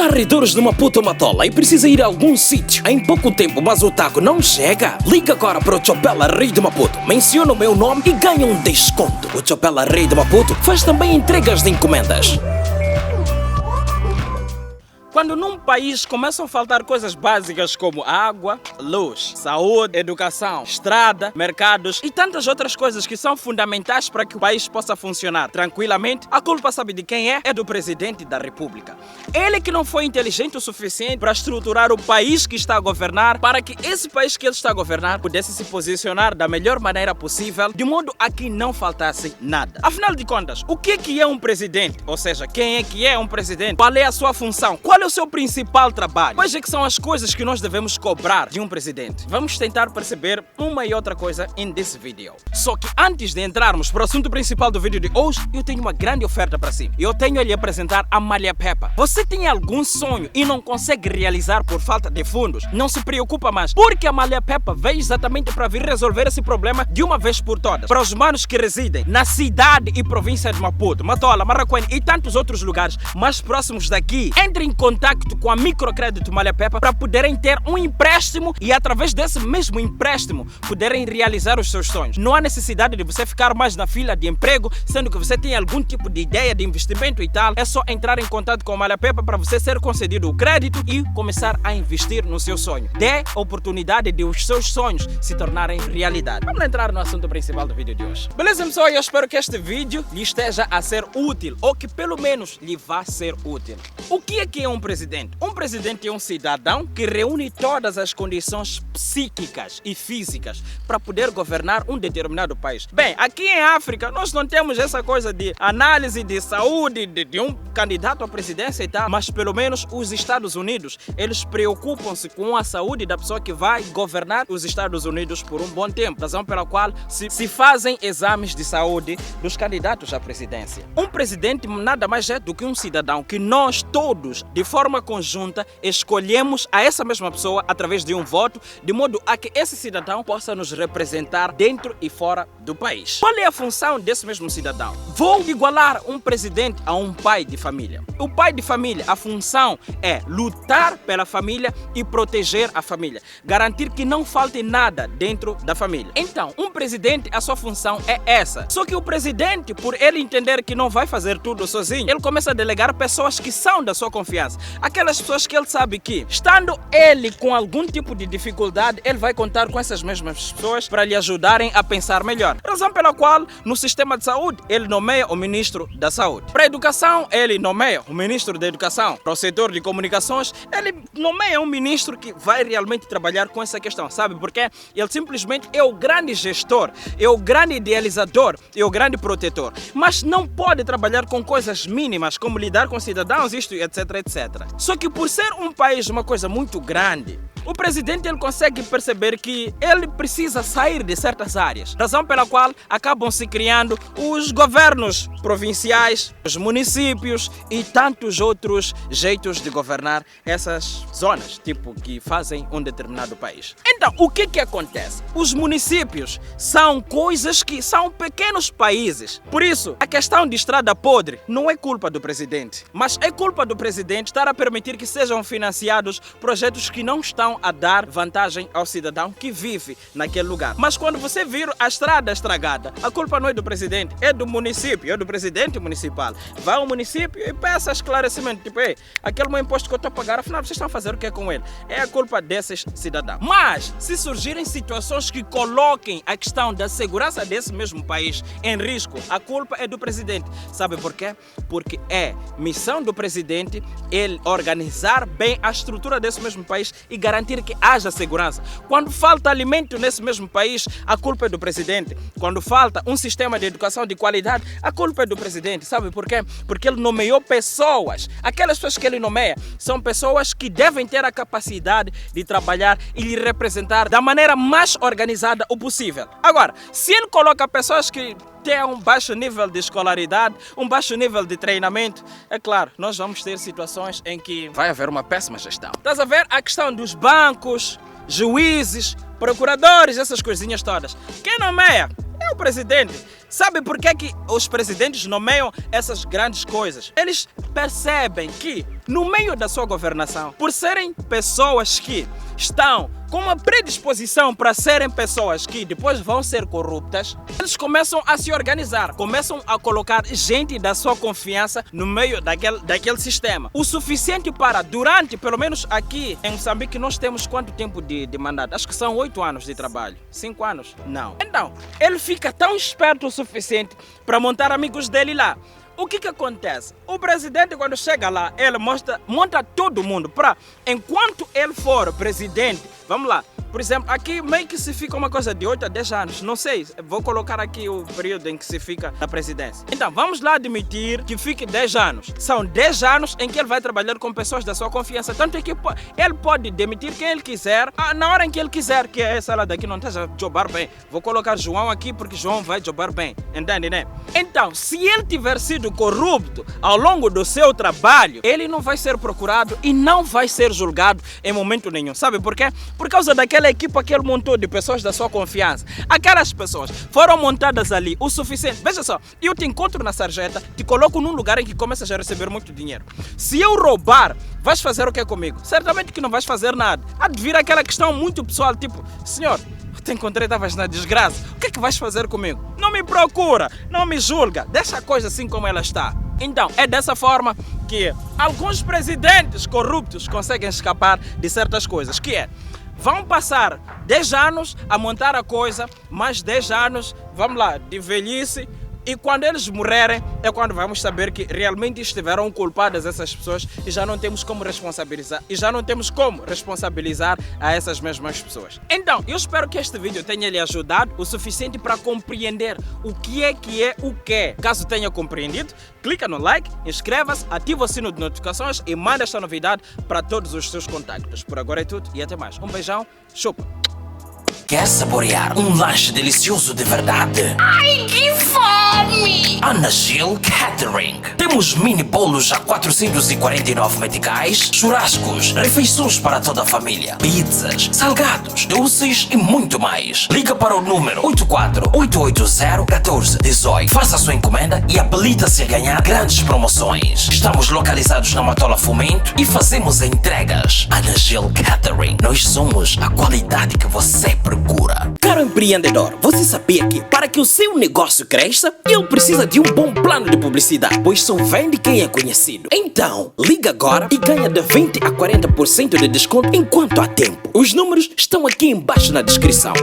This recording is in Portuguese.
Está a arredores de Maputo Matola e precisa ir a algum sítio em pouco tempo, mas o taco não chega? Liga agora para o Chopela Rei de Maputo, menciona o meu nome e ganha um desconto. O Chopela Rei de Maputo faz também entregas de encomendas. Quando num país começam a faltar coisas básicas como água, luz, saúde, educação, estrada, mercados e tantas outras coisas que são fundamentais para que o país possa funcionar tranquilamente, a culpa, sabe de quem é? É do presidente da República. Ele que não foi inteligente o suficiente para estruturar o país que está a governar, para que esse país que ele está a governar pudesse se posicionar da melhor maneira possível, de modo a que não faltasse nada. Afinal de contas, o que é um presidente? Ou seja, quem é que é um presidente? Qual é a sua função? Qual é o seu principal trabalho? Quais é que são as coisas que nós devemos cobrar de um presidente? Vamos tentar perceber uma e outra coisa nesse vídeo. Só que antes de entrarmos para o assunto principal do vídeo de hoje, eu tenho uma grande oferta para si. Eu tenho a lhe apresentar a Malha Peppa. Você tem algum sonho e não consegue realizar por falta de fundos? Não se preocupa mais, porque a Malha Peppa veio exatamente para vir resolver esse problema de uma vez por todas. Para os manos que residem na cidade e província de Maputo, Matola, Maracuene e tantos outros lugares mais próximos daqui, entre em contato com a Microcrédito Malha Peppa para poderem ter um empréstimo e através desse mesmo empréstimo poderem realizar os seus sonhos. Não há necessidade de você ficar mais na fila de emprego, sendo que você tem algum tipo de ideia de investimento e tal. É só entrar em contato com a Malha Peppa para você ser concedido o crédito e começar a investir no seu sonho. Dê a oportunidade de os seus sonhos se tornarem realidade. Vamos entrar no assunto principal do vídeo de hoje. Beleza, pessoal? Eu espero que este vídeo lhe esteja a ser útil, ou que pelo menos lhe vá ser útil. O que é um presidente? Um presidente é um cidadão que reúne todas as condições psíquicas e físicas para poder governar um determinado país. Bem, aqui em África nós não temos essa coisa de análise de saúde de um candidato à presidência e tal, mas pelo menos os Estados Unidos, eles preocupam-se com a saúde da pessoa que vai governar os Estados Unidos por um bom tempo, razão pela qual se fazem exames de saúde dos candidatos à presidência. Um presidente nada mais é do que um cidadão que nós todos, de forma conjunta, escolhemos a essa mesma pessoa através de um voto, de modo a que esse cidadão possa nos representar dentro e fora do país. Qual é a função desse mesmo cidadão? Vou igualar um presidente a um pai de família. O pai de família, a função é lutar pela família e proteger a família, garantir que não falte nada dentro da família. Então, um presidente, a sua função é essa. Só que o presidente, por ele entender que não vai fazer tudo sozinho, ele começa a delegar pessoas que são da sua confiança. Aquelas pessoas que ele sabe que, estando ele com algum tipo de dificuldade, ele vai contar com essas mesmas pessoas para lhe ajudarem a pensar melhor. Razão pela qual, no sistema de saúde, ele nomeia o ministro da saúde. Para a educação, ele nomeia o ministro da educação. Para o setor de comunicações, ele nomeia um ministro que vai realmente trabalhar com essa questão. Sabe por quê? Ele simplesmente é o grande gestor, é o grande idealizador, é o grande protetor. Mas não pode trabalhar com coisas mínimas, como lidar com cidadãos, isto, etc, etc. Só que por ser um país uma coisa muito grande, o presidente ele consegue perceber que ele precisa sair de certas áreas, razão pela qual acabam se criando os governos provinciais, os municípios e tantos outros jeitos de governar essas zonas, tipo, que fazem um determinado país. Então, o que acontece? Os municípios são coisas que são pequenos países. Por isso, a questão de estrada podre não é culpa do presidente, mas é culpa do presidente estar a permitir que sejam financiados projetos que não estão a dar vantagem ao cidadão que vive naquele lugar. Mas quando você vir a estrada estragada, a culpa não é do presidente, é do município, é do presidente municipal. Vai ao município e peça esclarecimento, tipo, ei, aquele meu imposto que eu estou a pagar, afinal vocês estão a fazer o que com ele? É a culpa desses cidadãos. Mas, se surgirem situações que coloquem a questão da segurança desse mesmo país em risco, a culpa é do presidente. Sabe por quê? Porque é missão do presidente ele organizar bem a estrutura desse mesmo país e garantir que haja segurança. Quando falta alimento nesse mesmo país, a culpa é do presidente. Quando falta um sistema de educação de qualidade, a culpa é do presidente. Sabe por quê? Porque ele nomeou pessoas. Aquelas pessoas que ele nomeia são pessoas que devem ter a capacidade de trabalhar e lhe representar da maneira mais organizada o possível. Agora, se ele coloca pessoas que têm um baixo nível de escolaridade, um baixo nível de treinamento, é claro, nós vamos ter situações em que vai haver uma péssima gestão. Estás a ver a questão dos bancos, juízes, procuradores, essas coisinhas todas. Quem nomeia é o presidente. Sabe por que que os presidentes nomeiam essas grandes coisas? Eles percebem que, no meio da sua governação, por serem pessoas que estão com uma predisposição para serem pessoas que depois vão ser corruptas, eles começam a se organizar, começam a colocar gente da sua confiança no meio daquele sistema. O suficiente para, durante, pelo menos aqui em Moçambique, nós temos quanto tempo de mandato? Acho que são 8 anos de trabalho. 5 anos? Não. Então, ele fica tão esperto o suficiente para montar amigos dele lá. O que acontece? O presidente, quando chega lá, ele monta todo mundo para, enquanto ele for presidente, vamos lá, por exemplo, aqui meio que se fica uma coisa de 8 a 10 anos, não sei, vou colocar aqui o período em que se fica na presidência. Então, vamos lá admitir que fique 10 anos. São 10 anos em que ele vai trabalhar com pessoas da sua confiança, tanto é que ele pode demitir quem ele quiser, na hora em que ele quiser, que essa lá daqui não esteja a jobar bem. Vou colocar João aqui porque João vai jobar bem, entende, né? Então, se ele tiver sido corrupto ao longo do seu trabalho, ele não vai ser procurado e não vai ser julgado em momento nenhum. Sabe por quê? Por causa daquela equipa que ele montou de pessoas da sua confiança. Aquelas pessoas foram montadas ali o suficiente. Veja só, eu te encontro na sarjeta, te coloco num lugar em que começas a receber muito dinheiro. Se eu roubar, vais fazer o que comigo? Certamente que não vais fazer nada. Há de vir aquela questão muito pessoal, tipo, senhor, eu te encontrei, estavas na desgraça. O que é que vais fazer comigo? Não me procura, não me julga. Deixa a coisa assim como ela está. Então, é dessa forma que alguns presidentes corruptos conseguem escapar de certas coisas, que é, vão passar 10 anos a montar a coisa, mais 10 anos, vamos lá, de velhice, e quando eles morrerem é quando vamos saber que realmente estiveram culpadas essas pessoas e já não temos como responsabilizar a essas mesmas pessoas. Então, eu espero que este vídeo tenha lhe ajudado o suficiente para compreender o que é o que. Caso tenha compreendido, clica no like, inscreva-se, ativa o sino de notificações e manda esta novidade para todos os seus contactos. Por agora é tudo e até mais. Um beijão, chupa! Quer saborear um lanche delicioso de verdade? Ai, que fome! Anagil Catering. Temos mini bolos a 449 meticais, churrascos, refeições para toda a família, pizzas, salgados, doces e muito mais. Liga para o número 84-880-1418. Faça a sua encomenda e habilita-se a ganhar grandes promoções. Estamos localizados na Matola Fomento e fazemos entregas. Anagil Catering. Nós somos a qualidade que você procura. Caro empreendedor, você sabia que para que o seu negócio cresça, ele precisa de um bom plano de publicidade, pois só vende quem é conhecido. Então, liga agora e ganha de 20 a 40% de desconto enquanto há tempo. Os números estão aqui embaixo na descrição.